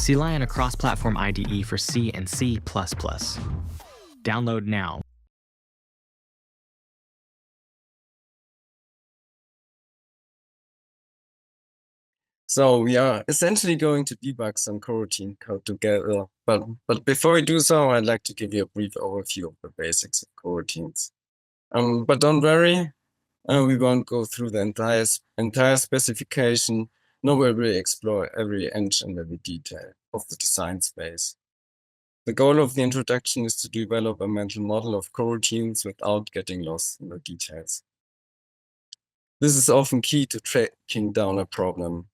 CLI and a cross-platform IDE for C and C++. Download now. So we are essentially going to debug some coroutine code together, but before we do so, I'd like to give you a brief overview of the basics of coroutines. But don't worry, we won't go through the entire specification, nor will we explore every inch and every detail of the design space. The goal of the introduction is to develop a mental model of coroutines without getting lost in the details. This is often key to tracking down a problem,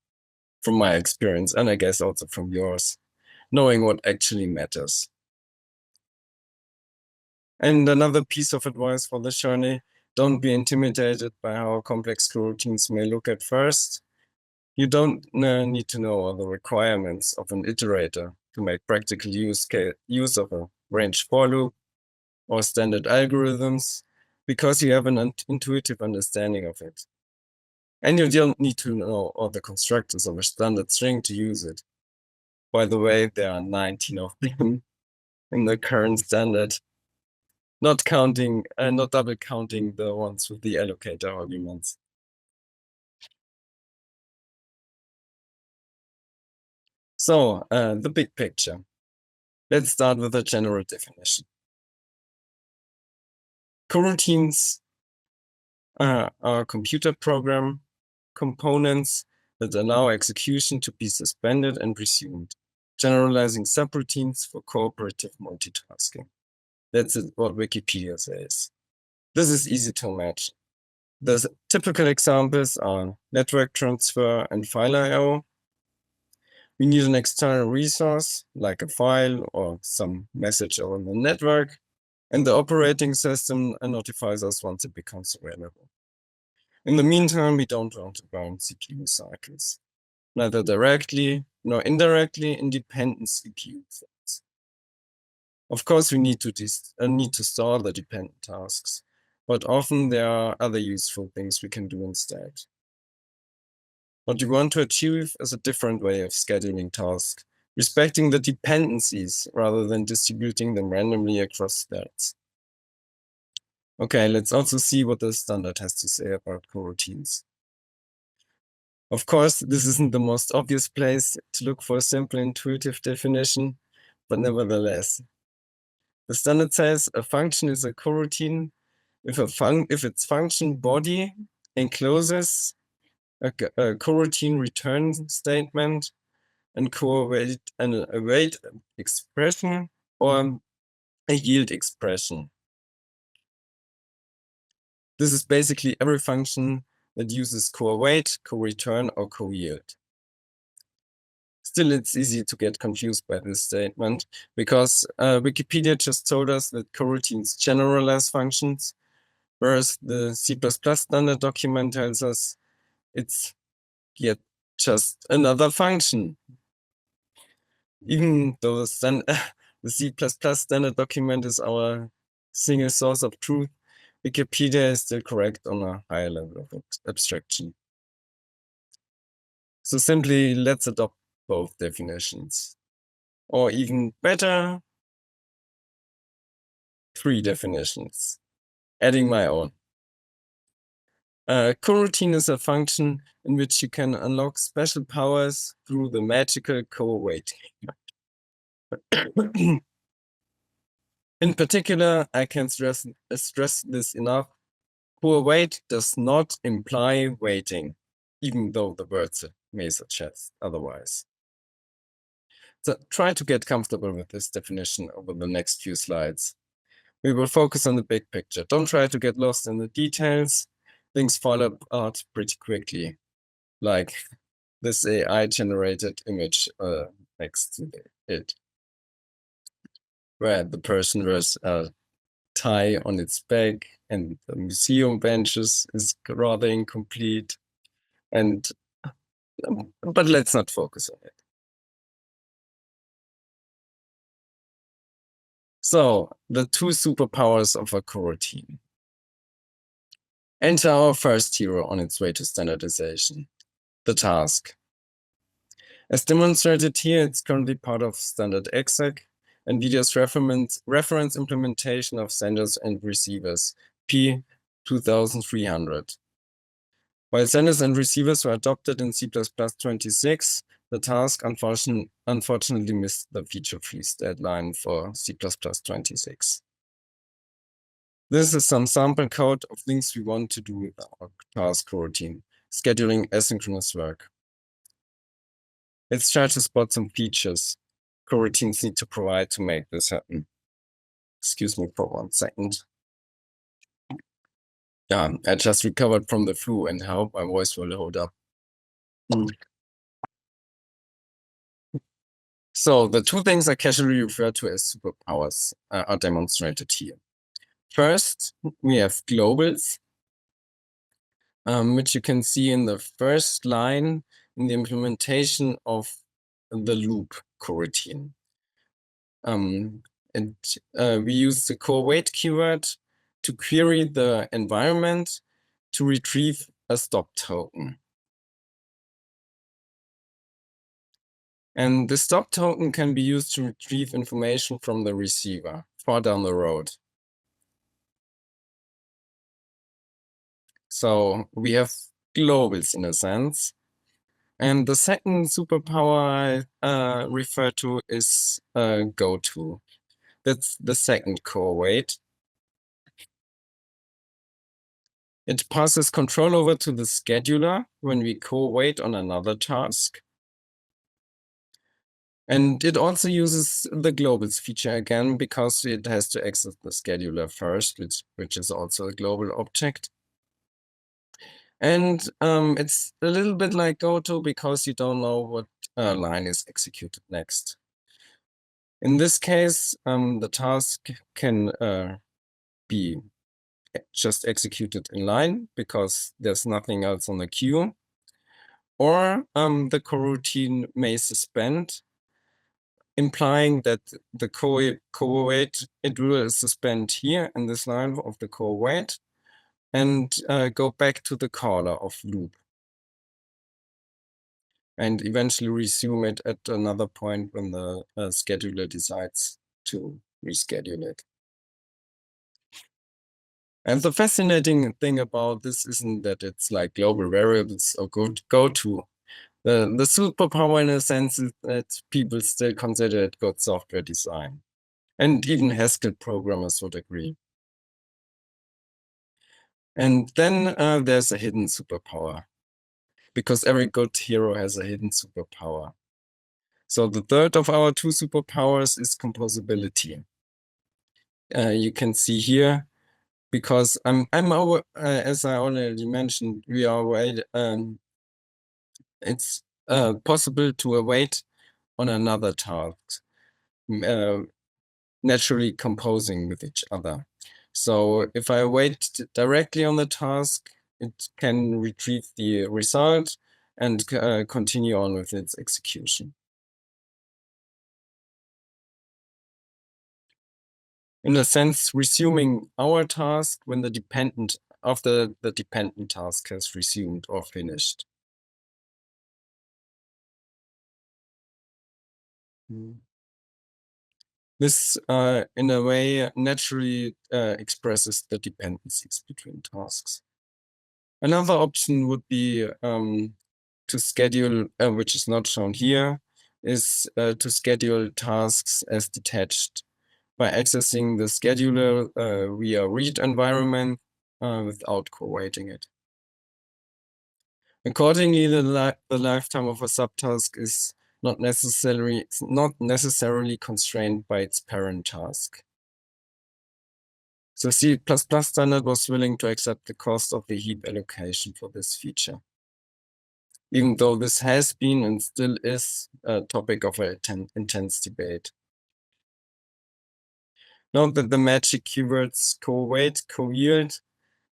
from my experience, and I guess also from yours, knowing what actually matters. And another piece of advice for this journey: don't be intimidated by how complex coroutines may look at first. You don't need to know all the requirements of an iterator to make practical use of a range for loop or standard algorithms, because you have an intuitive understanding of it. And you don't need to know all the constructors of a standard string to use it. By the way, there are 19 of them in the current standard, not double counting the ones with the allocator arguments. So the big picture. Let's start with a general definition. Coroutines are computer program components that allow execution to be suspended and resumed, generalizing subroutines for cooperative multitasking. That's what Wikipedia says. This is easy to imagine. The typical examples are network transfer and file I/O. We need an external resource, like a file or some message on the network, and the operating system notifies us once it becomes available. In the meantime, we don't want to burn CPU cycles, neither directly nor indirectly in dependent CPU threads. Of course, we need to store the dependent tasks, but often there are other useful things we can do instead. What you want to achieve is a different way of scheduling tasks, respecting the dependencies rather than distributing them randomly across threads. Okay, let's also see what the standard has to say about coroutines. Of course, this isn't the most obvious place to look for a simple intuitive definition, but nevertheless. The standard says a function is a coroutine if its function body encloses a coroutine return statement and await expression or a yield expression. This is basically every function that uses coawait, coreturn, or coyield. Still, it's easy to get confused by this statement, because Wikipedia just told us that coroutines generalize functions, whereas the C++ standard document tells us it's yet just another function. Even though the C++ standard document is our single source of truth, Wikipedia is still correct on a higher level of abstraction. So simply, let's adopt both definitions. Or even better, 3 definitions, adding my own. Coroutine is a function in which you can unlock special powers through the magical coawait. In particular, I can stress this enough: coawait does not imply waiting, even though the words may suggest otherwise. So try to get comfortable with this definition over the next few slides. We will focus on the big picture. Don't try to get lost in the details. Things fall apart pretty quickly, like this AI-generated image next to it, where the person wears a tie on its back and the museum benches is rather incomplete. But let's not focus on it. So, the 2 superpowers of a coroutine. Enter our first hero on its way to standardization, the task. As demonstrated here, it's currently part of standard exec, NVIDIA's reference implementation of senders and receivers, P2300. While senders and receivers were adopted in C++26, the task unfortunately missed the feature freeze deadline for C++26. This is some sample code of things we want to do with our task coroutine, scheduling asynchronous work. Let's try to spot some features coroutines need to provide to make this happen. Excuse me for 1 second. Yeah, I just recovered from the flu and I hope my voice will hold up. So the 2 things I casually refer to as superpowers are demonstrated here. First, we have globals, which you can see in the first line in the implementation of the loop coroutine. We use the core_wait keyword to query the environment to retrieve a stop token. And the stop token can be used to retrieve information from the receiver far down the road. So we have globals in a sense. And the second superpower I refer to is goto. That's the second core_wait. It passes control over to the scheduler when we core_wait on another task. And it also uses the globals feature again, because it has to access the scheduler first, which is also a global object. And it's a little bit like goto because you don't know what line is executed next. In this case, the task can be just executed in line because there's nothing else on the queue. Or the coroutine may suspend, implying that the core_wait, it will suspend here in this line of the core_wait and go back to the caller of loop. And eventually resume it at another point when the scheduler decides to reschedule it. And the fascinating thing about this isn't that it's like global variables or goto. The superpower in a sense is that people still consider it good software design. And even Haskell programmers would agree. And then there's a hidden superpower, because every good hero has a hidden superpower. So the third of our 2 superpowers is composability. You can see here, because as I already mentioned, we are it's possible to await on another task, naturally composing with each other. So if I wait directly on the task, it can retrieve the result and continue on with its execution. In a sense, resuming our task when after the dependent task has resumed or finished. This, in a way, naturally expresses the dependencies between tasks. Another option would be to schedule, which is not shown here, is to schedule tasks as detached by accessing the scheduler via read environment without core_waiting it. Accordingly, the lifetime of a subtask is not necessarily constrained by its parent task. So C++ standard was willing to accept the cost of the heap allocation for this feature, even though this has been and still is a topic of an intense debate. Note that the magic keywords core_wait, core_yield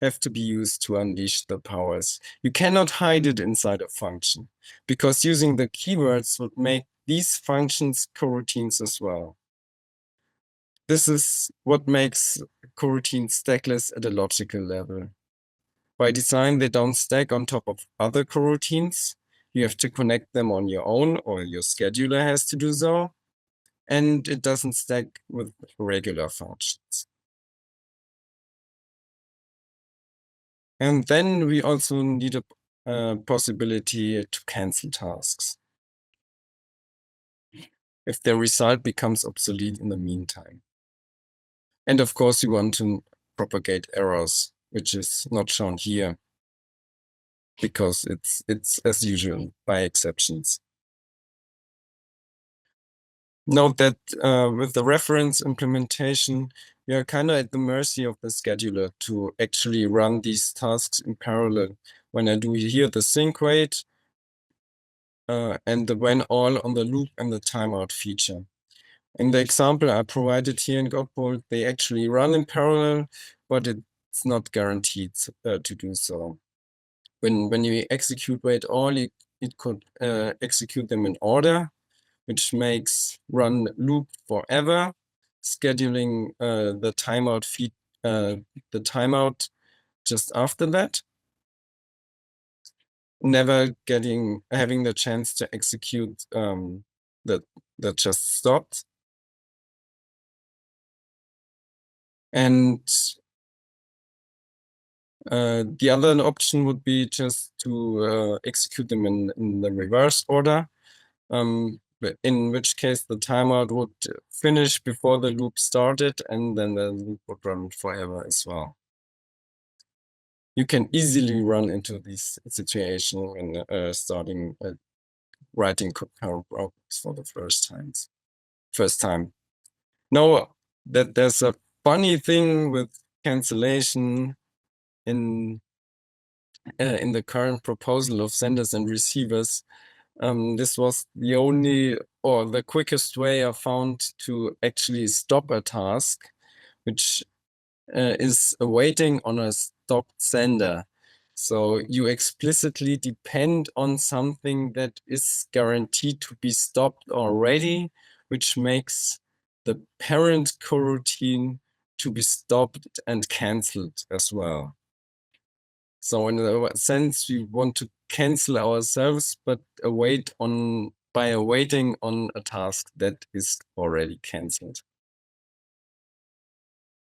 have to be used to unleash the powers. You cannot hide it inside a function, because using the keywords would make these functions coroutines as well. This is what makes coroutines stackless at a logical level. By design, they don't stack on top of other coroutines, You have to connect them on your own, or your scheduler has to do so. And it doesn't stack with regular functions. And then we also need a possibility to cancel tasks if the result becomes obsolete in the meantime. And of course, you want to propagate errors, which is not shown here because it's as usual by exceptions. Note that with the reference implementation, we are kind of at the mercy of the scheduler to actually run these tasks in parallel. When I do here the sync wait and the when all on the loop and the timeout feature. In the example I provided here in Cobalt, they actually run in parallel, but it's not guaranteed to do so. When you execute wait all, it could execute them in order, which makes run loop forever, scheduling the timeout just after that, never having the chance to execute that just stopped. And the other option would be just to execute them in the reverse order, in which case the timeout would finish before the loop started, and then the loop would run forever as well. You can easily run into this situation when starting writing concurrent programs for the first time. Now that there's a funny thing with cancellation in the current proposal of senders and receivers. This was the only or the quickest way I found to actually stop a task, which is awaiting on a stopped sender. So you explicitly depend on something that is guaranteed to be stopped already, which makes the parent coroutine to be stopped and cancelled as well. So in a sense, we want to cancel ourselves, but by awaiting on a task that is already cancelled.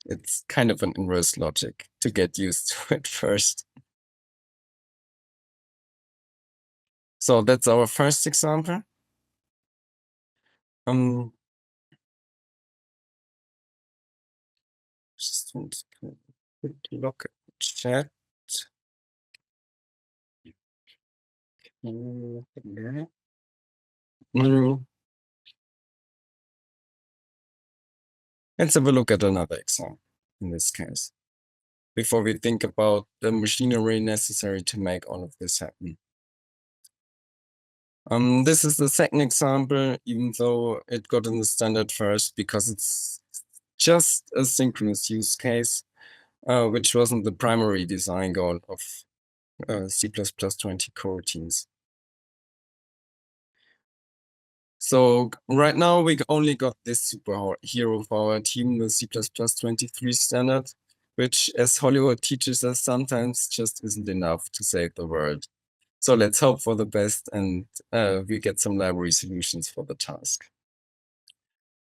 It's kind of an inverse logic to get used to at first. So that's our first example. Just want to quick look at the chat. Let's have a look at another example in this case, before we think about the machinery necessary to make all of this happen. This is the second example, even though it got in the standard first, because it's just a synchronous use case, which wasn't the primary design goal of C++20 coroutines. So right now we only got this superhero for our team, the C++23 standard, which, as Hollywood teaches us, sometimes just isn't enough to save the world. So let's hope for the best, and we get some library solutions for the task.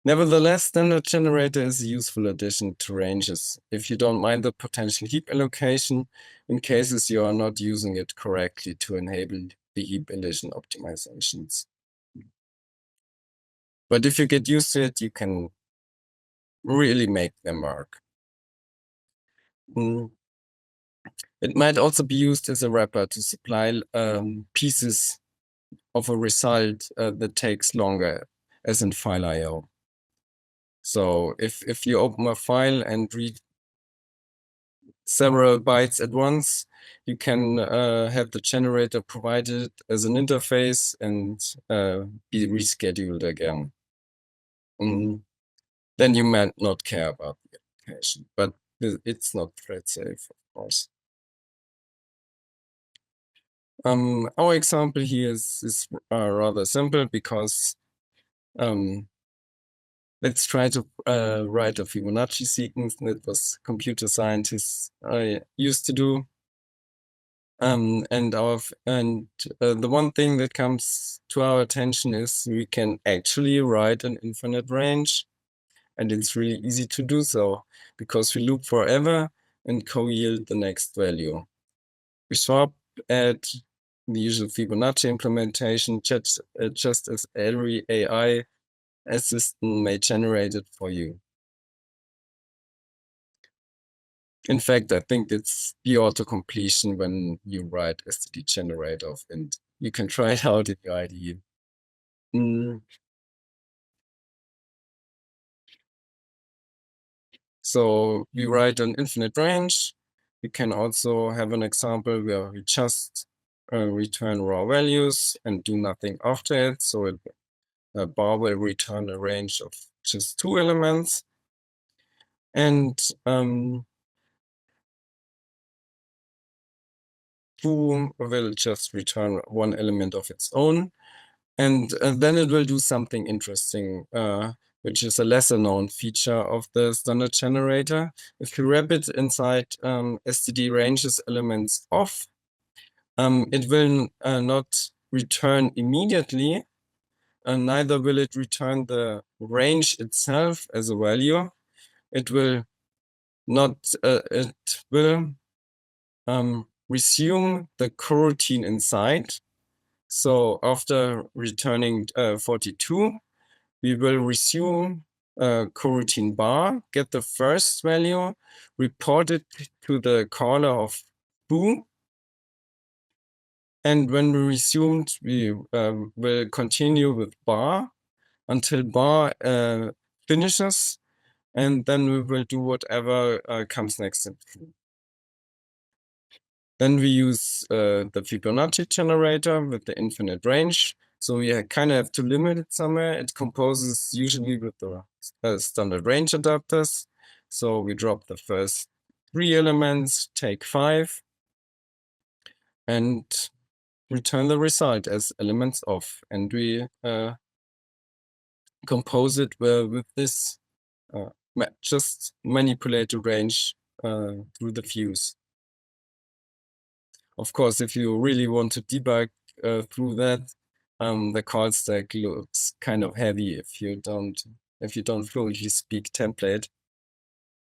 Nevertheless, standard generator is a useful addition to ranges if you don't mind the potential heap allocation in cases you are not using it correctly to enable the heap elision optimizations. But if you get used to it, you can really make them work. It might also be used as a wrapper to supply pieces of a result that takes longer, as in file I/O. So if you open a file and read several bytes at once, you can have the generator provided as an interface and be rescheduled again. Then you might not care about the application, but it's not thread safe, of course. Our example here is rather simple because let's try to write a Fibonacci sequence that was computer scientists used to do. And the one thing that comes to our attention is we can actually write an infinite range, and it's really easy to do so because we loop forever and co-yield the next value. We swap at the usual Fibonacci implementation, just as every AI assistant may generate it for you. In fact, I think it's the auto-completion when you write std generator of int. You can try it out in your IDE. So we write an infinite range. We can also have an example where we just return raw values and do nothing after it. So a bar will return a range of just 2 elements. And foo will just return 1 element of its own. And then it will do something interesting, which is a lesser known feature of the standard generator. If you wrap it inside std ranges elements of, it will not return immediately, and neither will it return the range itself as a value. It will not, it will resume the coroutine inside. So after returning 42, we will resume coroutine bar, get the first value, report it to the caller of foo. And when we resumed, we will continue with bar until bar finishes, and then we will do whatever comes next in foo. Then we use the Fibonacci generator with the infinite range. So we kind of have to limit it somewhere. It composes usually with the standard range adapters. So we drop the first 3 elements, take 5, and return the result as elements of. And we compose it with this just manipulate the range through the views. Of course, if you really want to debug through that, the call stack looks kind of heavy if you don't fluently speak template.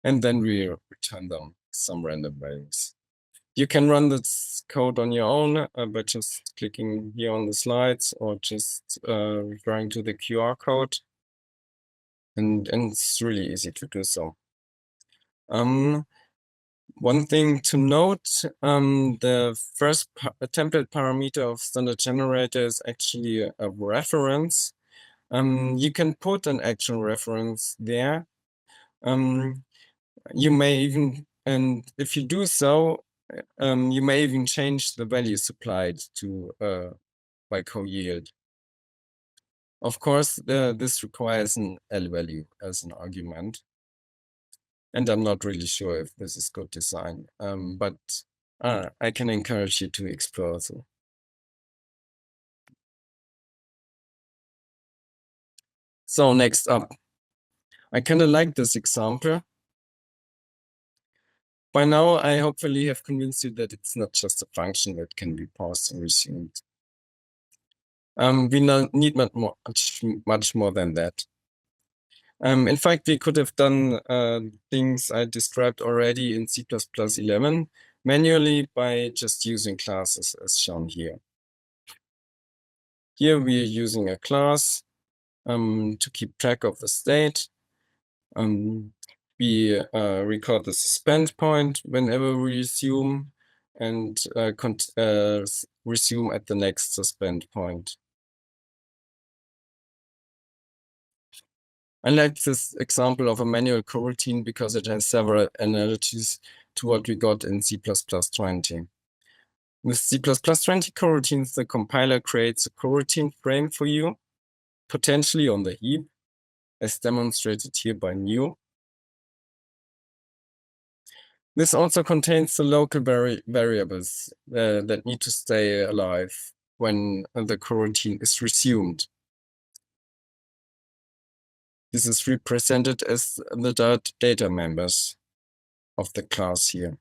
And then we return them some random values. You can run this code on your own by just clicking here on the slides or just referring to the QR code. And it's really easy to do so. One thing to note, the first template parameter of standard generator is actually a reference. You can put an actual reference there. You may even, and if you do so, you may even change the value supplied to by co-yield. Of course, this requires an L value as an argument. And I'm not really sure if this is good design, but I can encourage you to explore. So next up, I kind of like this example. By now, I hopefully have convinced you that it's not just a function that can be paused and resumed. We need much more than that. In fact, we could have done things I described already in C++11 manually by just using classes as shown here. Here we are using a class to keep track of the state. We record the suspend point whenever we resume and resume at the next suspend point. I like this example of a manual coroutine because it has several analogies to what we got in C++20. With C++20 coroutines, the compiler creates a coroutine frame for you, potentially on the heap, as demonstrated here by new. This also contains the local variables that need to stay alive when the coroutine is resumed. This is represented as the data members of the class here.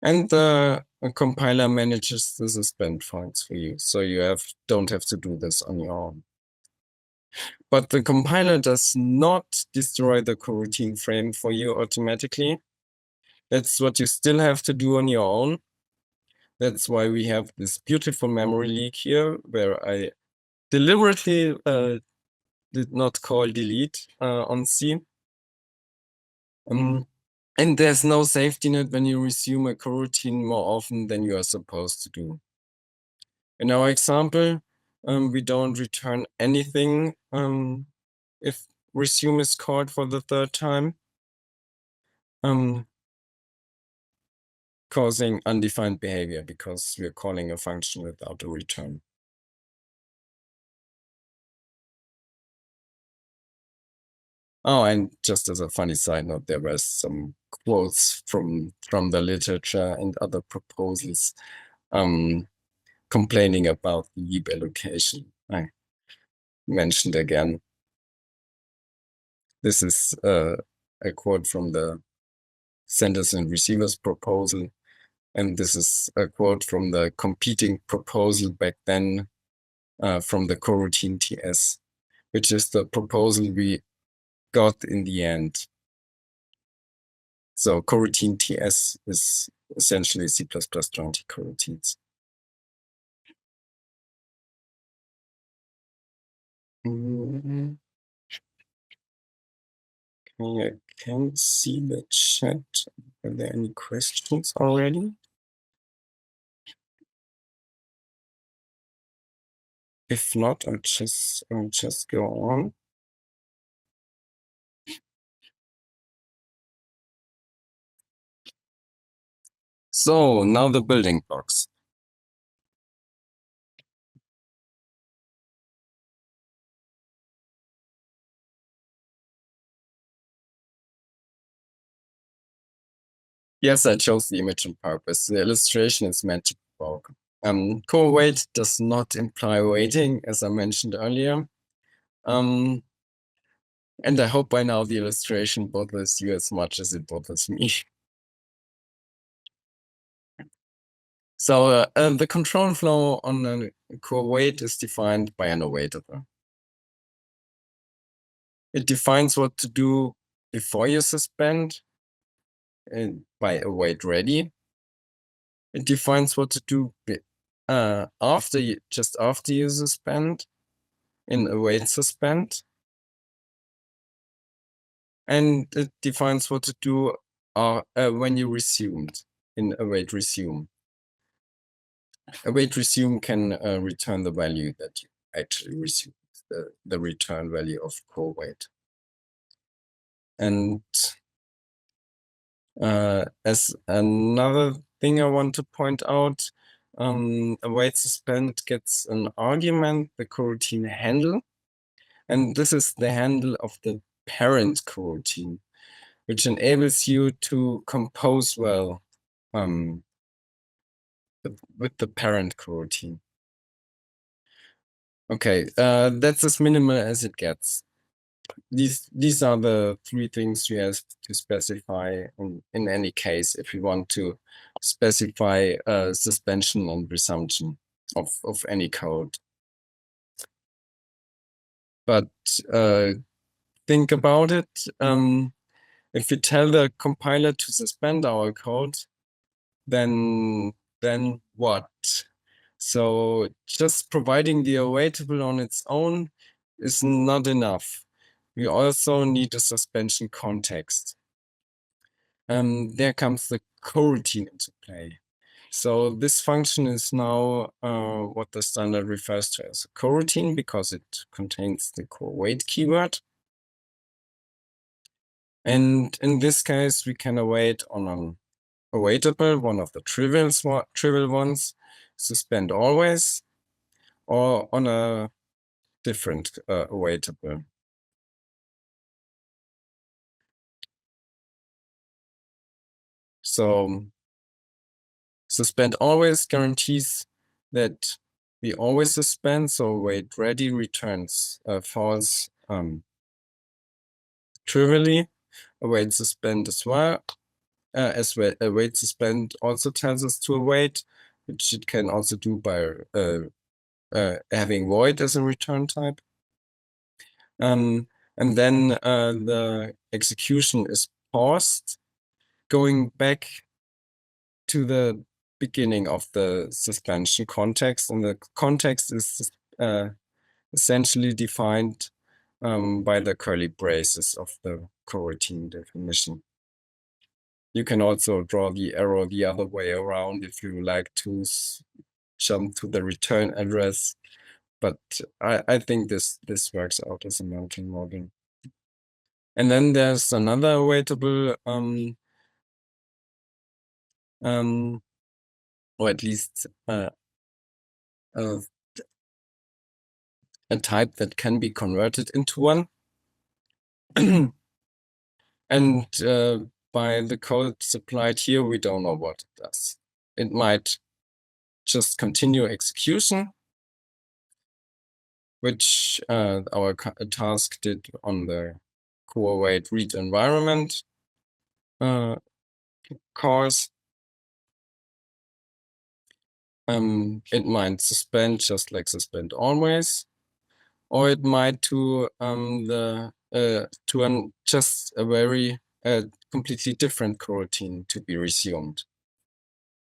And the compiler manages the suspend points for you, so you don't have to do this on your own. But the compiler does not destroy the coroutine frame for you automatically. That's what you still have to do on your own. That's why we have this beautiful memory leak here, where I deliberately did not call delete on C. And there's no safety net when you resume a coroutine more often than you are supposed to do. In our example, we don't return anything if resume is called for the third time, causing undefined behavior because we're calling a function without a return. Oh, and just as a funny side note, there were some quotes from the literature and other proposals complaining about the heap allocation. I mentioned again. This is a quote from the senders and receivers proposal. And this is a quote from the competing proposal back then from the Coroutine TS, which is the proposal we got in the end. So Coroutine TS is essentially C++ joint coroutines. I can't see the chat. Are there any questions already? If not, I'll just go on. So now the building blocks. Yes, I chose the image on purpose. The illustration is meant to provoke. Co-wait does not imply waiting, as I mentioned earlier. And I hope by now the illustration bothers you as much as it bothers me. So the control flow on a co-wait is defined by an awaitable. It defines what to do before you suspend by await ready. It defines what to do just after you suspend in await suspend. And it defines what to do when you resumed in await resume. Await resume can return the value that you actually received, the return value of co-wait. And as another thing I want to point out, await suspend gets an argument, the coroutine handle, and this is the handle of the parent coroutine, which enables you to compose well with the parent coroutine. Okay, that's as minimal as it gets. These are the three things we have to specify in any case if we want to specify suspension and resumption of any code. But think about it. If we tell the compiler to suspend our code, then what? So just providing the awaitable on its own is not enough. We also need a suspension context. There comes the coroutine into play. So this function is now what the standard refers to as a coroutine because it contains the co-wait keyword. And in this case, we can await on an awaitable, one of the trivial ones, suspend always, or on a different awaitable. So suspend always guarantees that we always suspend. So wait ready returns false trivially. Await suspend as well. as well, await suspend also tells us to await, which it can also do by having void as a return type. And then the execution is paused, going back to the beginning of the suspension context, and the context is essentially defined by the curly braces of the coroutine definition. You can also draw the arrow the other way around if you like to jump to the return address, but I think this works out as a mountain model. And then there's another awaitable or at least a type that can be converted into one. And by the code supplied here, we don't know what it does. It might just continue execution, which our task did on the co-await read environment calls. It might suspend just like suspend always, or it might to just a very completely different coroutine to be resumed.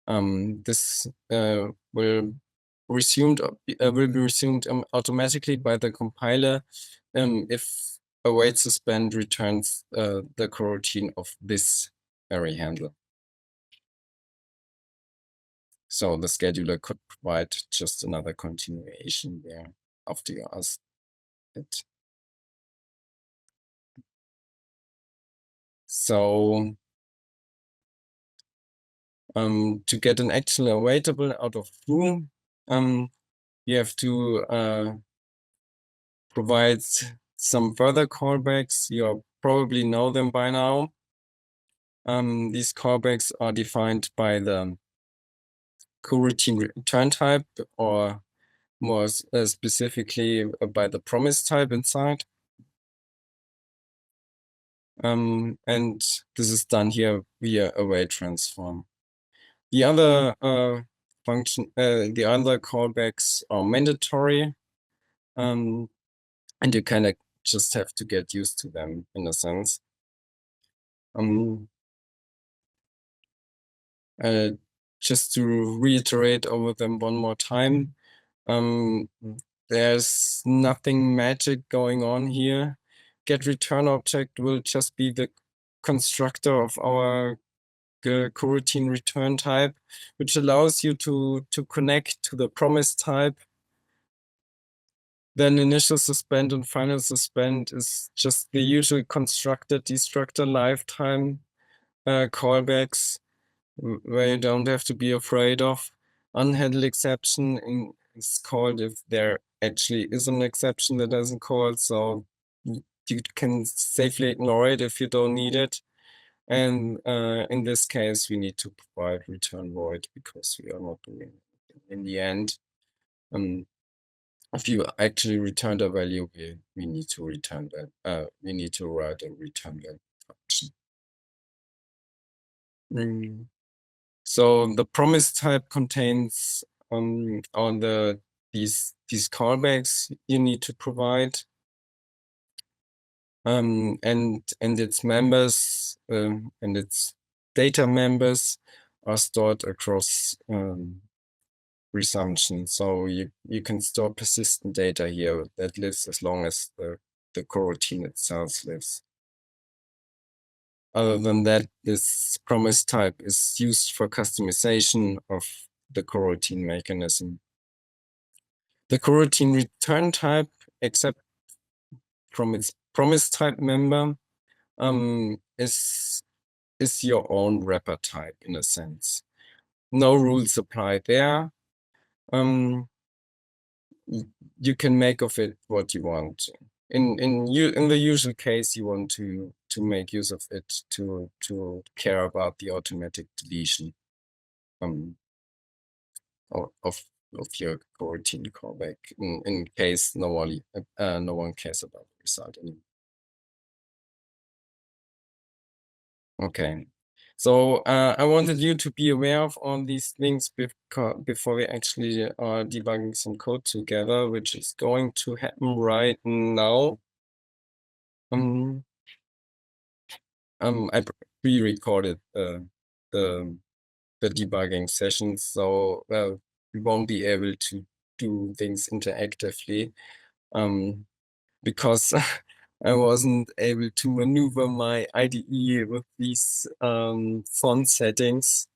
This will be resumed automatically by the compiler if await suspend returns the coroutine of this array handler. So the scheduler could provide just another continuation there after you ask it. So to get an actual awaitable out of foo, you have to provide some further callbacks. You probably know them by now. These callbacks are defined by the coroutine return type, or more specifically by the promise type inside. And this is done here via await transform. The other the other callbacks are mandatory, and you kind of just have to get used to them in a sense. Just to reiterate over them one more time, there's nothing magic going on here. Get return object will just be the constructor of our coroutine return type, which allows you to connect to the promise type. Then initial suspend and final suspend is just the usual constructor destructor lifetime callbacks, where you don't have to be afraid of. Unhandled exception is called if there actually is an exception that isn't called, so you can safely ignore it if you don't need it. And in this case, we need to provide return void because we are not doing it in the end. If you actually returned a value, we need to return that. We need to write a return that function. So the promise type contains all these callbacks you need to provide, and its members and its data members are stored across resumption. So you can store persistent data here that lives as long as the coroutine itself lives. Other than that, this promise type is used for customization of the coroutine mechanism. The coroutine return type, except from its promise type member, is your own wrapper type in a sense. No rules apply there. You can make of it what you want. In the usual case, you want to make use of it to care about the automatic deletion of your coroutine callback in case no one cares about the result anymore. Okay, So I wanted you to be aware of all these things before we actually are debugging some code together, which is going to happen right now. I pre-recorded the debugging session, so we won't be able to do things interactively because I wasn't able to maneuver my IDE with these font settings.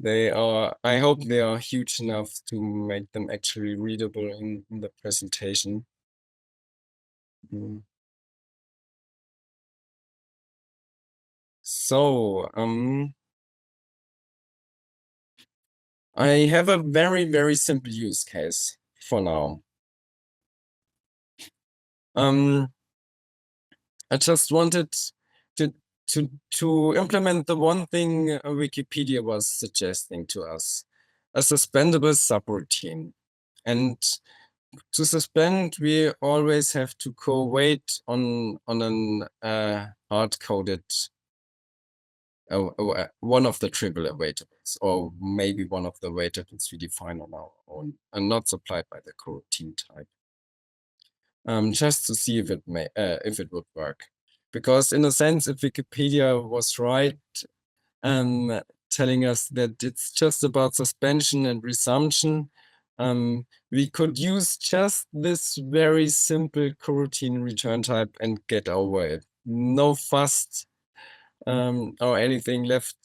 I hope they are huge enough to make them actually readable in the presentation. So, I have a very, very simple use case for now. I just wanted to implement the one thing Wikipedia was suggesting to us, a suspendable subroutine. And to suspend, we always have to co-wait on an hard-coded one of the trivial awaitables, or maybe one of the awaitables we define on our own, and not supplied by the coroutine type. Just to see if it would work, because in a sense, if Wikipedia was right, telling us that it's just about suspension and resumption, we could use just this very simple coroutine return type and get over it. No fuss or anything left.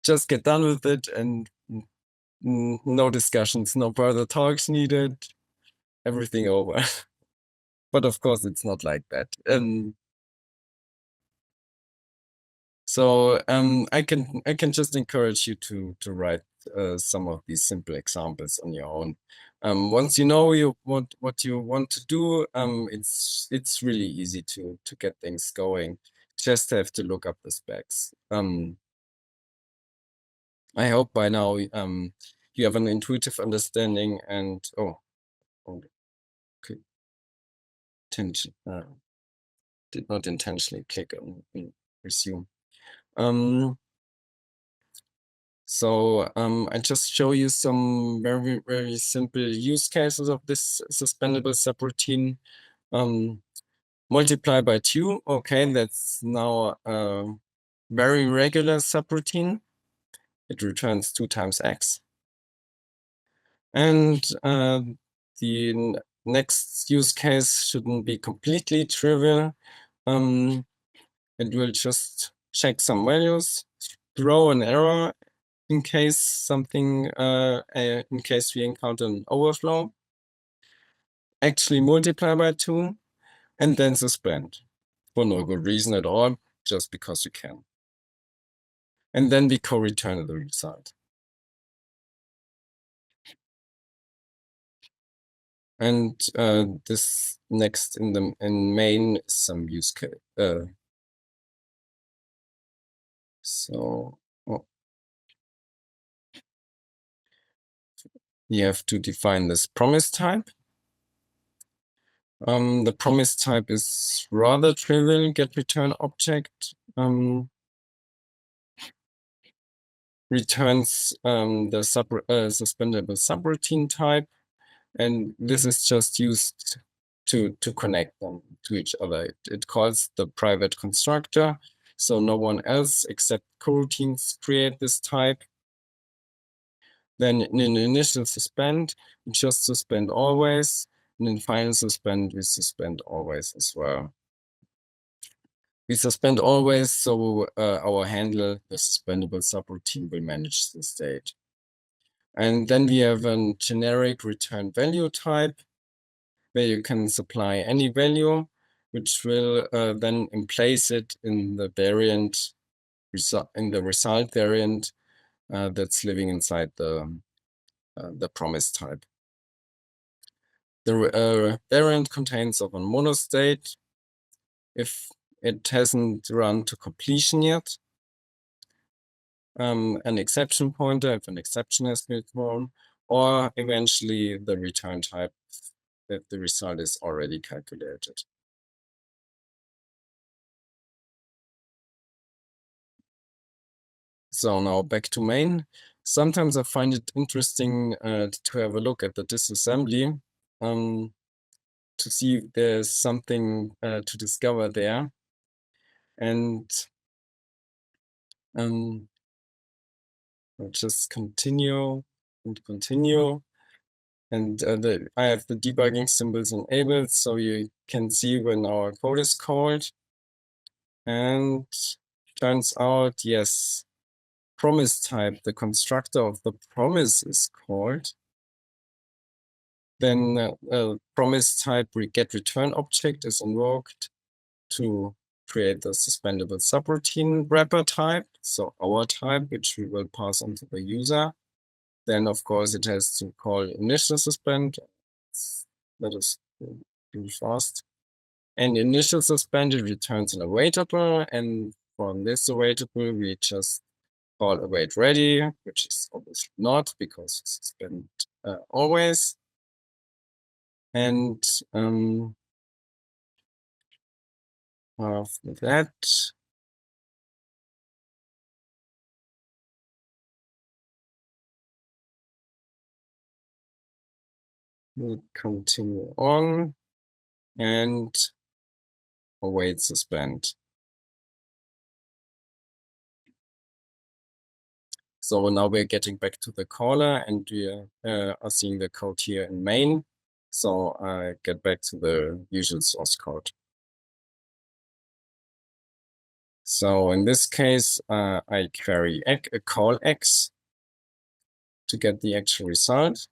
Just get done with it, and no discussions, no further talks needed. Everything over. But of course, it's not like that. So I can just encourage you to write some of these simple examples on your own. Once you know what you want to do, it's really easy to get things going. Just have to look up the specs. I hope by now you have an intuitive understanding and okay. Did not intentionally click on resume. So I just show you some very, very simple use cases of this suspendable subroutine. Multiply by 2, okay, that's now a very regular subroutine. It returns 2 times x. And the next use case shouldn't be completely trivial. It will just check some values, throw an error in case something, in case we encounter an overflow, actually multiply by 2, and then suspend for no good reason at all, just because you can. And then we co-return the result. And this next in main some use case. So you have to define this promise type. The promise type is rather trivial. Get return object returns the suspendable subroutine type, and this is just used to connect them to each other. It calls the private constructor, so no one else except coroutines create this type. Then in an initial suspend, we just suspend always, and in final suspend, we suspend always as well. We suspend always, so our handler, the suspendable subroutine, will manage the state. And then we have a generic return value type, where you can supply any value, which will then place it in the variant, in the result variant that's living inside the promise type. The variant contains of a monostate if it hasn't run to completion yet. An exception pointer if an exception has been thrown, or eventually the return type if the result is already calculated. So now back to main. Sometimes I find it interesting to have a look at the disassembly to see if there's something to discover there. And I'll just continue and continue. And I have the debugging symbols enabled, so you can see when our code is called. And turns out, yes, promise type, the constructor of the promise is called. Then promise type get return object is invoked to create the suspendable subroutine wrapper type, so our type, which we will pass on to the user. Then, of course, it has to call initial suspend. Let us do fast. And initial suspended returns an awaitable, and from this awaitable, we just call await ready, which is obviously not because it's suspend always. And after that, we continue on and await suspend. So now we're getting back to the caller, and we are seeing the code here in main. So I get back to the usual source code. So in this case, I query call X to get the actual result.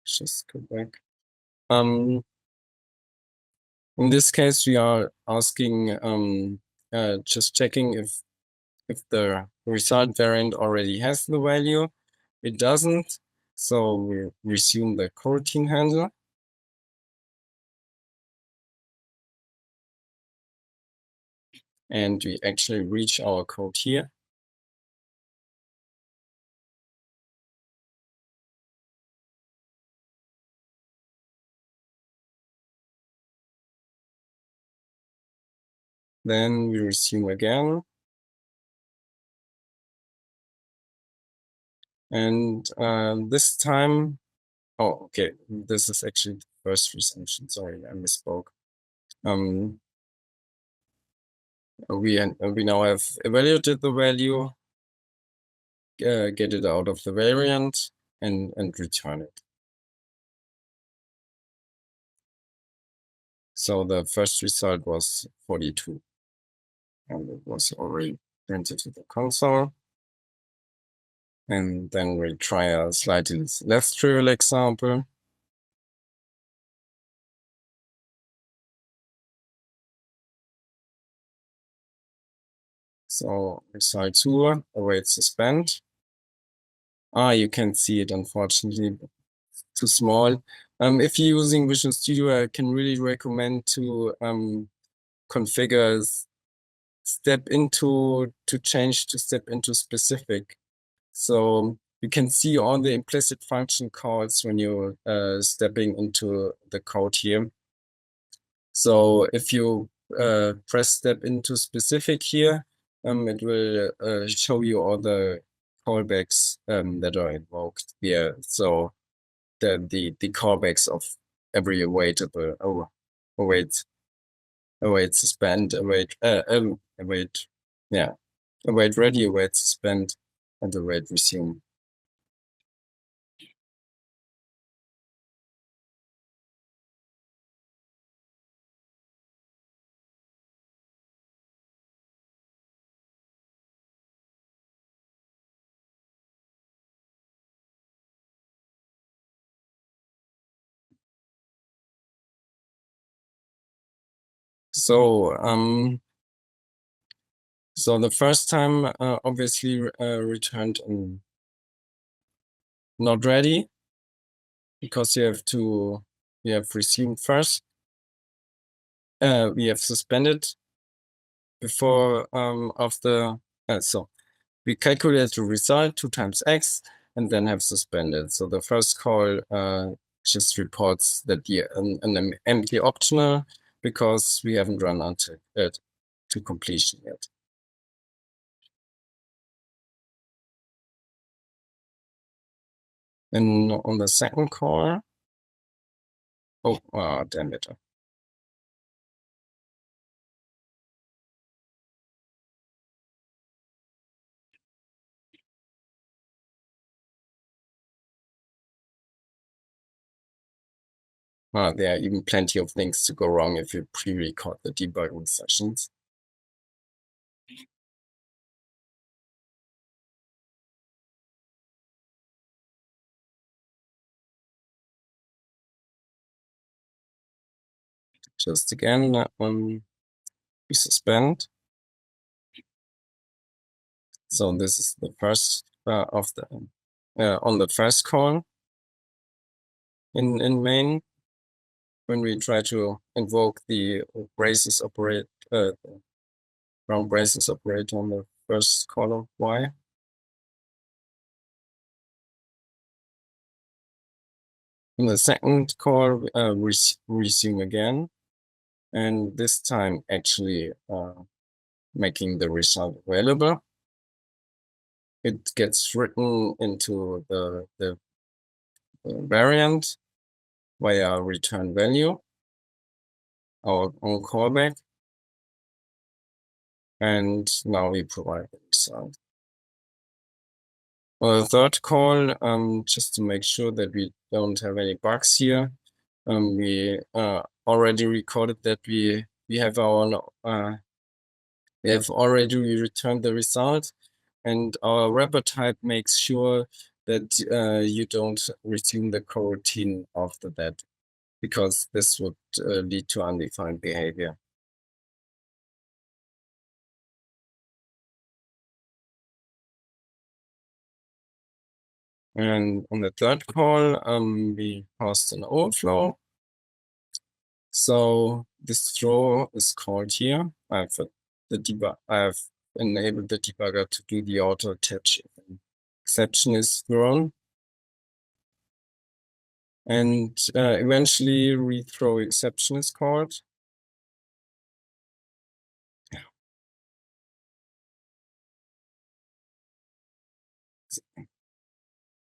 Just go back. In this case, we are asking, just checking if the result variant already has the value. It doesn't, so we resume the coroutine handler. And we actually reach our code here. Then we resume again. And this time, oh, okay, this is actually the first resumption. Sorry, I misspoke. We now have evaluated the value, get it out of the variant, and return it. So the first result was 42, and it was already printed to the console. And then we'll try a slightly less trivial example. So result 2, await suspend. You can see it, unfortunately, too small. If you're using Visual Studio, I can really recommend to configure to change to step into specific. So you can see all the implicit function calls when you're stepping into the code here. So if you press step into specific here, it will show you all the callbacks that are invoked here. So the callbacks of every awaitable, await suspend, await ready, await suspend, and await resume. So so the first time obviously returned not ready, because you have resumed first. We have suspended before after so we calculate the result 2 times x and then have suspended. So the first call just reports that an empty optional because we haven't run until to completion yet. And on the second call, damn it. There are even plenty of things to go wrong if you pre-record the debugging sessions. Just again, we suspend. So this is the first of the on the first call in main, when we try to invoke the braces operate round braces operator on the first call of y. In the second call, resume again, and this time actually making the result available. It gets written into the variant via return value, our own callback, and now we provide the result. For the third call, just to make sure that we don't have any bugs here, we already recorded that we have already returned the result, and our wrapper type makes sure that you don't resume the coroutine after that, because this would lead to undefined behavior. And on the third call, we passed an overflow. So this throw is called here. I've enabled the debugger to do the auto attach if an exception is thrown. And eventually rethrow exception is called.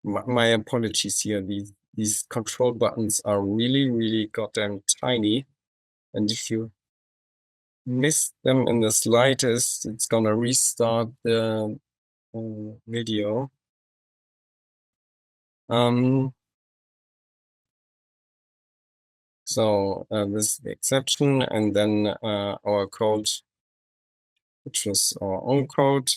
My apologies here. These control buttons are really goddamn tiny. And if you miss them in the slightest, it's gonna restart the video. So this is the exception, and then our code, which was our own code.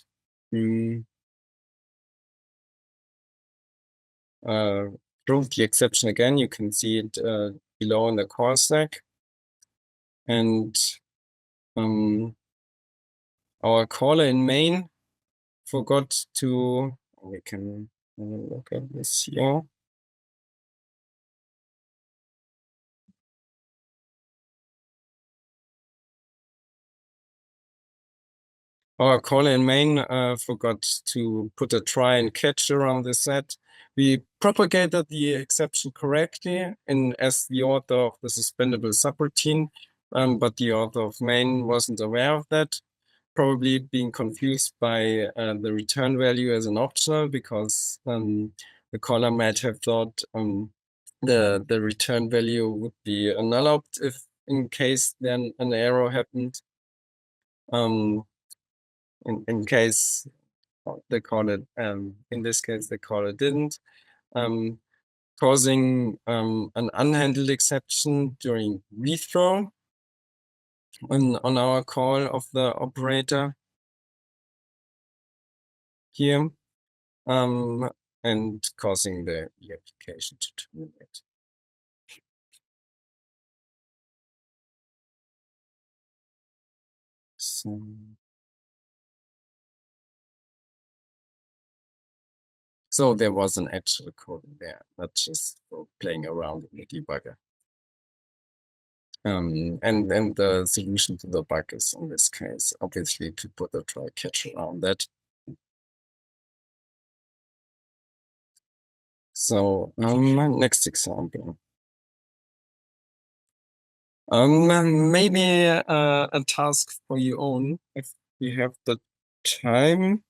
Prove the exception again. You can see it below in the call stack. And our caller in main forgot to, we can look at this here. Our caller in main forgot to put a try and catch around the set. We propagated the exception correctly as the author of the suspendable subroutine, but the author of main wasn't aware of that, probably being confused by the return value as an optional, because the caller might have thought the return value would be unallowed if in case then an error happened. In case the caller, in this case, the caller didn't, causing an unhandled exception during rethrow on our call of the operator here, and causing the application to terminate. So there was an actual code in there, not just for playing around in the debugger. And the solution to the bug is, in this case, obviously to put a try catch around that. So next example. Maybe a task for your own if you have the time.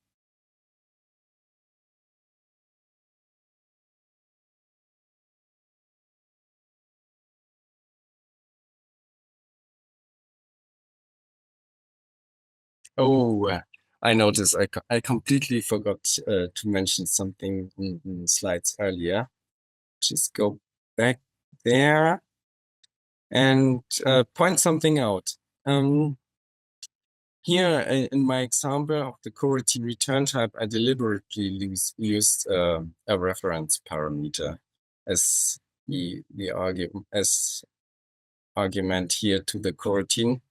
Oh, I noticed I completely forgot to mention something in the slides earlier. Just go back there and point something out. Here in my example of the coroutine return type, I deliberately used a reference parameter as the argument here to the coroutine.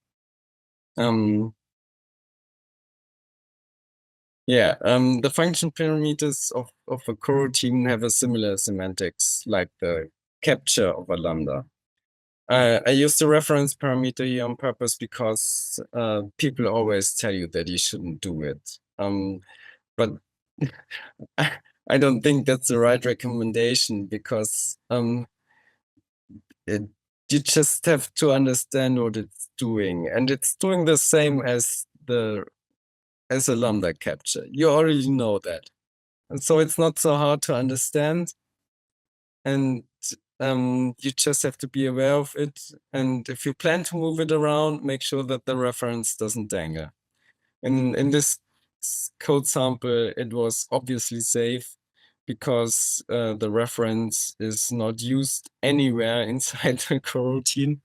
The function parameters of a coroutine have a similar semantics like the capture of a lambda. I used the reference parameter here on purpose because people always tell you that you shouldn't do it. But I don't think that's the right recommendation because you just have to understand what it's doing, and it's doing the same as a lambda capture. You already know that, and so it's not so hard to understand. And you just have to be aware of it. And if you plan to move it around, make sure that the reference doesn't dangle. In this code sample, it was obviously safe because the reference is not used anywhere inside the coroutine.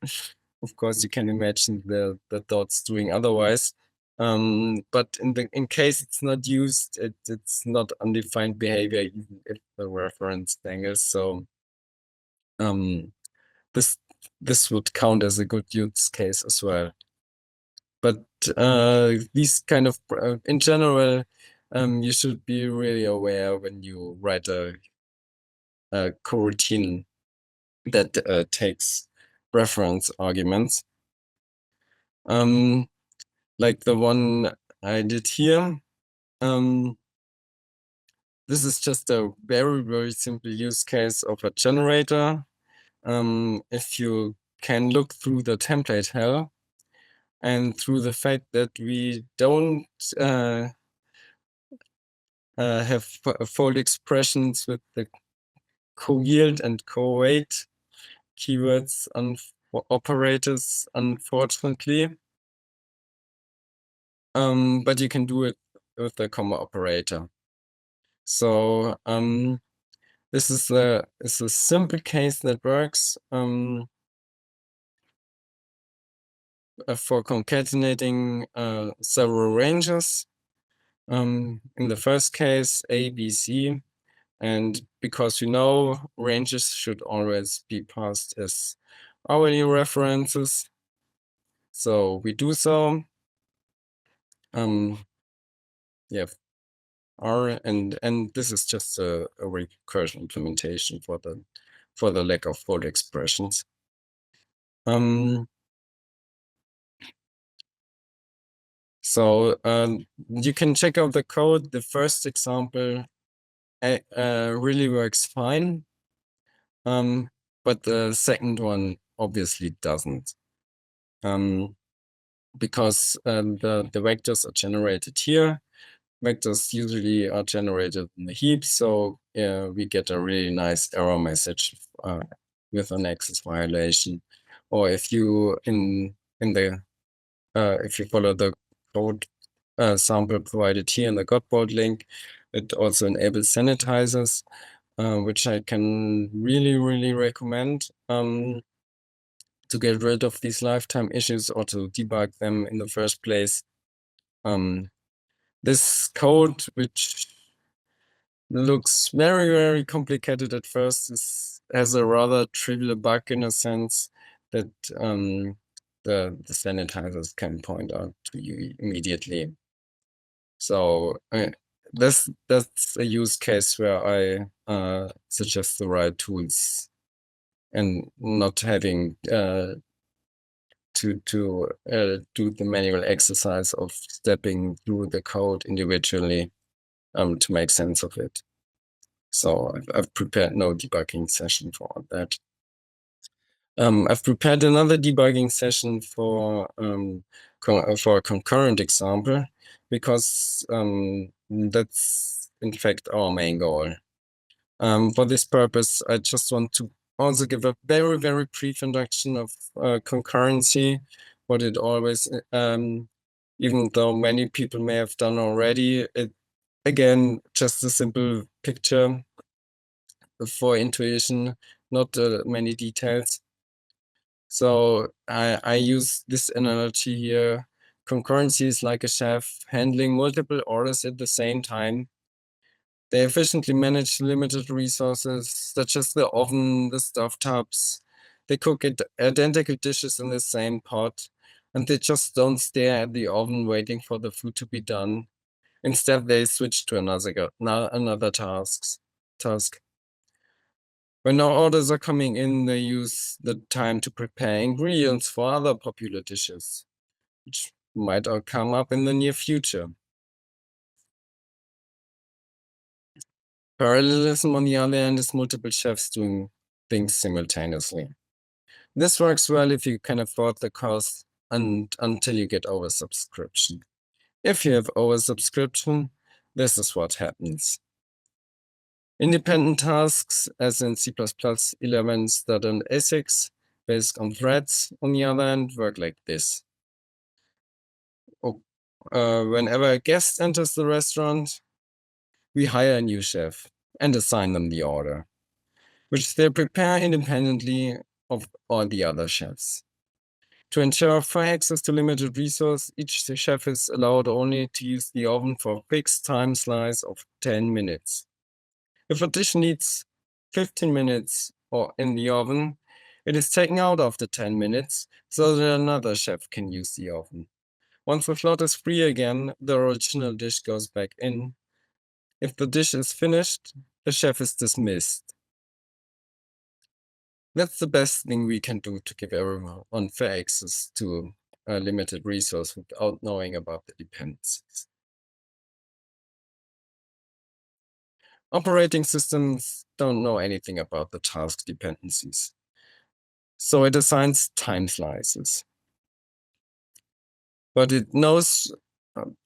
Of course, you can imagine the dots doing otherwise. But in case it's not used, it's not undefined behavior even if the reference dangles. So this would count as a good use case as well. But these kind of in general, you should be really aware when you write a coroutine that takes reference arguments. Like the one I did here. This is just a very, very simple use case of a generator. If you can look through the template hell and through the fact that we don't have fold expressions with the co-yield and co-weight keywords operators, unfortunately. But you can do it with the comma operator. So this is a simple case that works for concatenating several ranges. In the first case, A, B, C, and because we know ranges should always be passed as hourly references, so we do so. Yeah, R and this is just a recursion implementation for the lack of fold expressions. So you can check out the code. The first example really works fine, but the second one obviously doesn't, because the vectors are generated here. Vectors usually are generated in the heap, so we get a really nice error message with an access violation. Or if you if you follow the code sample provided here in the Godboard link, it also enables sanitizers, which I can really, really recommend to get rid of these lifetime issues or to debug them in the first place. This code, which looks very, very complicated at first, has a rather trivial bug in a sense that the sanitizers can point out to you immediately. So that's a use case where I suggest the right tools and not having to do the manual exercise of stepping through the code individually to make sense of it. So I've prepared no debugging session for that. I've prepared another debugging session for a concurrent example because that's in fact our main goal. For this purpose, I just want to also give a very, very brief introduction of concurrency, what it always even though many people may have done already. Again, just a simple picture for intuition, not many details. So I use this analogy here. Concurrency is like a chef handling multiple orders at the same time. They efficiently manage limited resources, such as the oven, the stovetobs. They cook identical dishes in the same pot, and they just don't stare at the oven waiting for the food to be done. Instead, they switch to another task. When no orders are coming in, they use the time to prepare ingredients for other popular dishes, which might all come up in the near future. Parallelism, on the other hand, is multiple chefs doing things simultaneously. This works well if you can afford the cost and until you get oversubscription. If you have oversubscription, this is what happens. Independent tasks, as in C++ elements that are ASICs based on threads, on the other hand, work like this. Whenever a guest enters the restaurant, we hire a new chef and assign them the order, which they prepare independently of all the other chefs. To ensure fair access to limited resource, each chef is allowed only to use the oven for a fixed time slice of 10 minutes. If a dish needs 15 minutes or in the oven, it is taken out after 10 minutes so that another chef can use the oven. Once the slot is free again, the original dish goes back in. If the dish is finished, the chef is dismissed. That's the best thing we can do to give everyone fair access to a limited resource without knowing about the dependencies. Operating systems don't know anything about the task dependencies, so it assigns time slices. But it knows,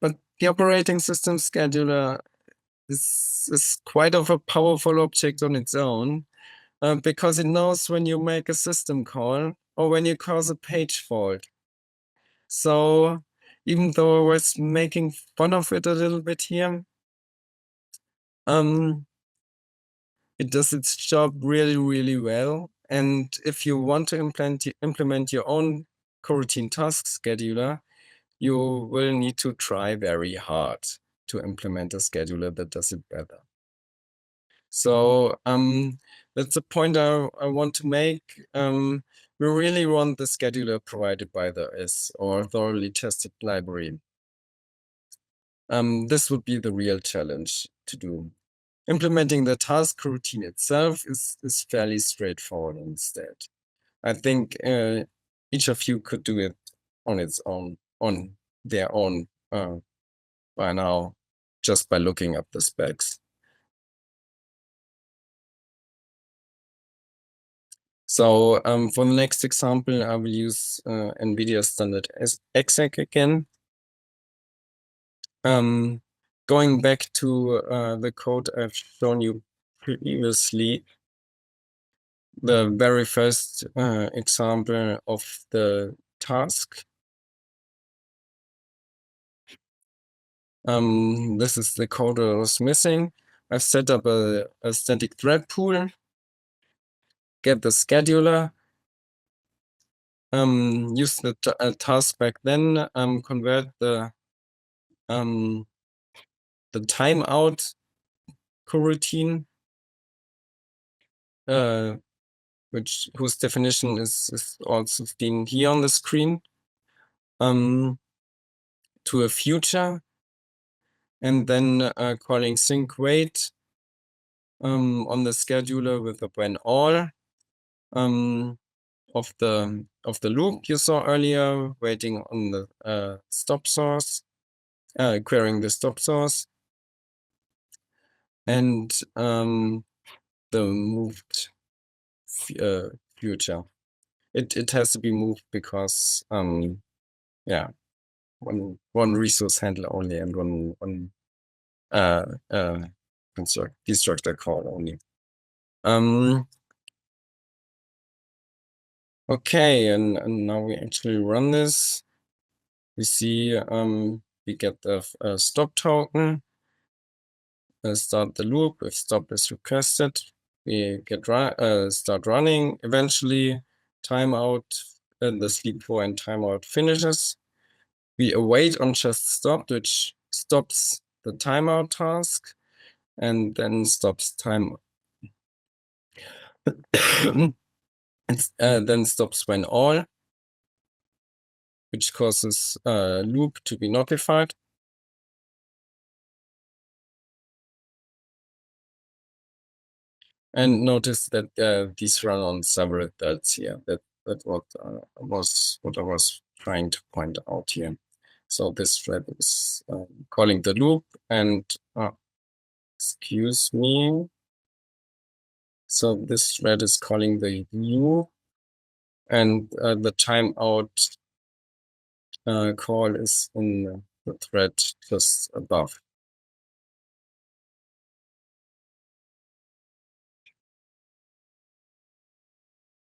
but the operating system scheduler is quite of a powerful object on its own, because it knows when you make a system call or when you cause a page fault. So even though I was making fun of it a little bit here, it does its job really, really well. And if you want to implement your own coroutine task scheduler, you will need to try very hard to implement a scheduler that does it better. So that's the point I want to make. We really want the scheduler provided by the OS or thoroughly tested library. This would be the real challenge to do. Implementing the task routine itself is fairly straightforward instead. I think each of you could do it on their own by now, just by looking up the specs. So for the next example, I will use NVIDIA standard exec again. Going back to the code I've shown you previously, the very first example of the task. This is the code I was missing. I've set up a static thread pool, get the scheduler, use the task back then, convert the timeout coroutine, whose definition is also seen here on the screen, to a future, and then calling sync wait on the scheduler with a when all of the loop you saw earlier, waiting on the stop source, querying the stop source, and the moved future. It has to be moved because yeah, one resource handler only and one destructor call only. Okay, and now we actually run this. we see we get the stop token, start the loop. If stop is requested, we get start running. Eventually, timeout, the sleep for and timeout finishes. We await on just stopped, which stops the timeout task and then stops time. Then stops when all, which causes a loop to be notified. And notice that these run on several threads here. That was what I was trying to point out here. So this thread is calling the loop and excuse me. So this thread is calling the view, and the timeout call is in the thread just above.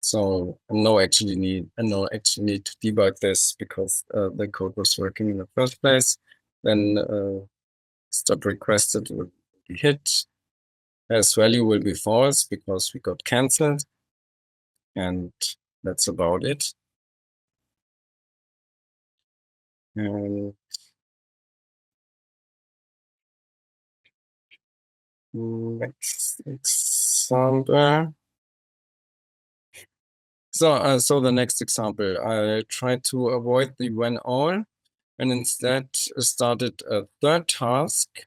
So I now actually need to debug this because the code was working in the first place. Then stop requested will be hit. As value will be false because we got cancelled. And that's about it. And next example. So the next example, I tried to avoid the when all and instead started a third task,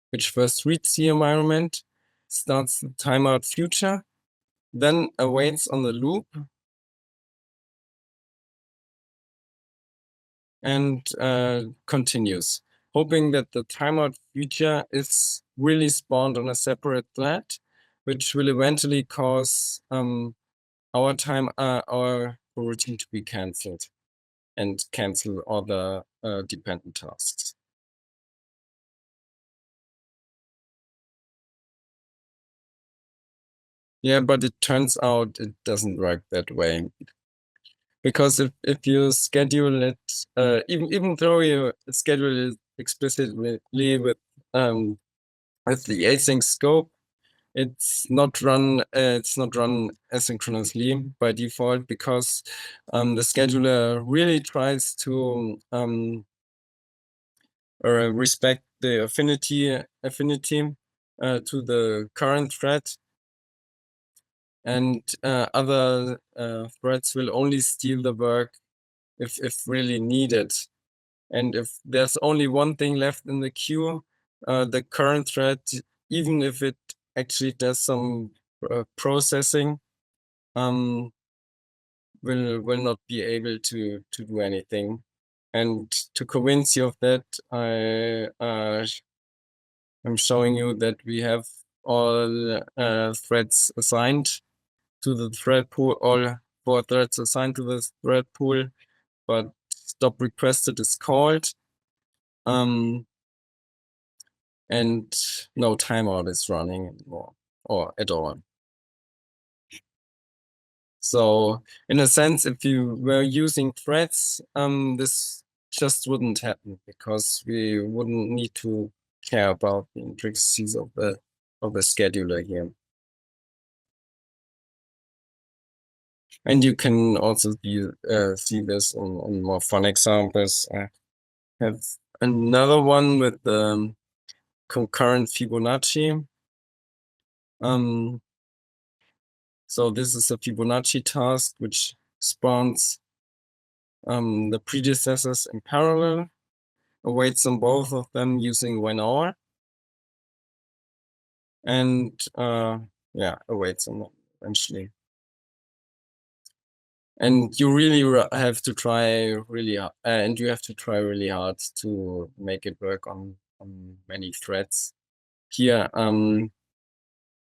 which first reads the environment, starts the timeout future, then awaits on the loop, and continues, hoping that the timeout future is really spawned on a separate thread, which will eventually cause our routine to be cancelled and cancel all the dependent tasks. Yeah, but it turns out it doesn't work that way. Because if you schedule it, even though you schedule it explicitly with the async scope, it's not run asynchronously by default because the scheduler really tries to respect the affinity to the current thread, and other threads will only steal the work if really needed. And if there's only one thing left in the queue, the current thread, even if it actually does some processing, will not be able to do anything. And to convince you of that, I'm showing you that we have all threads assigned to the thread pool, all 4 threads assigned to the thread pool, but stop requested is called. And no timeout is running anymore or at all. So in a sense, if you were using threads, this just wouldn't happen because we wouldn't need to care about the intricacies of the scheduler here. And you can also see this in more fun examples. I have another one with concurrent Fibonacci. So this is a Fibonacci task which spawns the predecessors in parallel, awaits on both of them using when or, and awaits on them eventually. And you really have to try really hard, and you have to try really hard to make it work on many threads. Here, I'm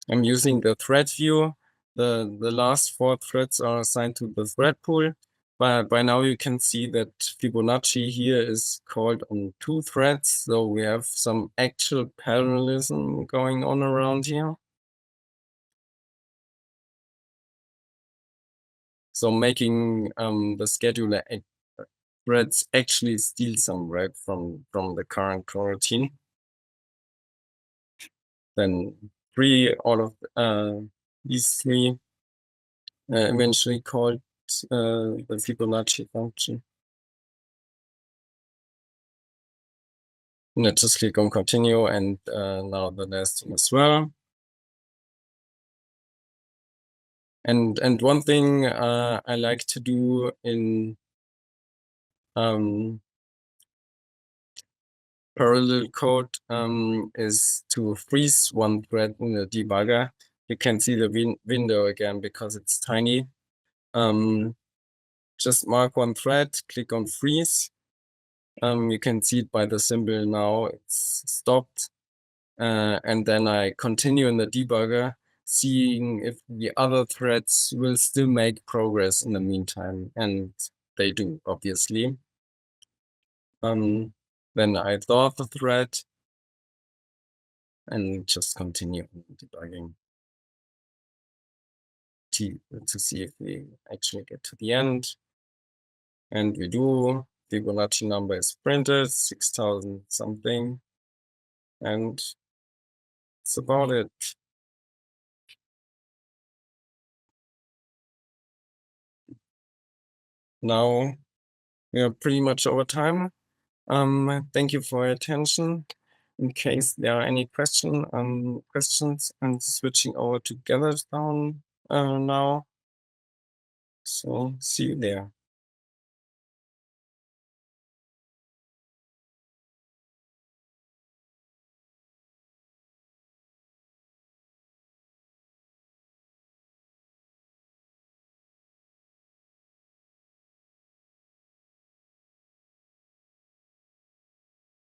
using the thread view. The last 4 threads are assigned to the thread pool. But by now you can see that Fibonacci here is called on 2 threads. So we have some actual parallelism going on around here. So making the scheduler threads actually steal some, right, from the current coroutine. Then all of these three eventually called the Fibonacci function. Let's just click on continue, and now the last one as well. And one thing I like to do in parallel code is to freeze one thread in the debugger. You can see the window again because it's tiny. Just mark one thread, click on freeze. You can see it by the symbol now, it's stopped. And then I continue in the debugger, seeing if the other threads will still make progress in the meantime. And they do, obviously. Then I thaw the thread and just continue debugging to see if we actually get to the end. And we do. Fibonacci number is printed, 6,000 something. And that's about it. Now we are pretty much over time. Thank you for your attention. In case there are any questions, I'm switching over to GatherDown now. So see you there.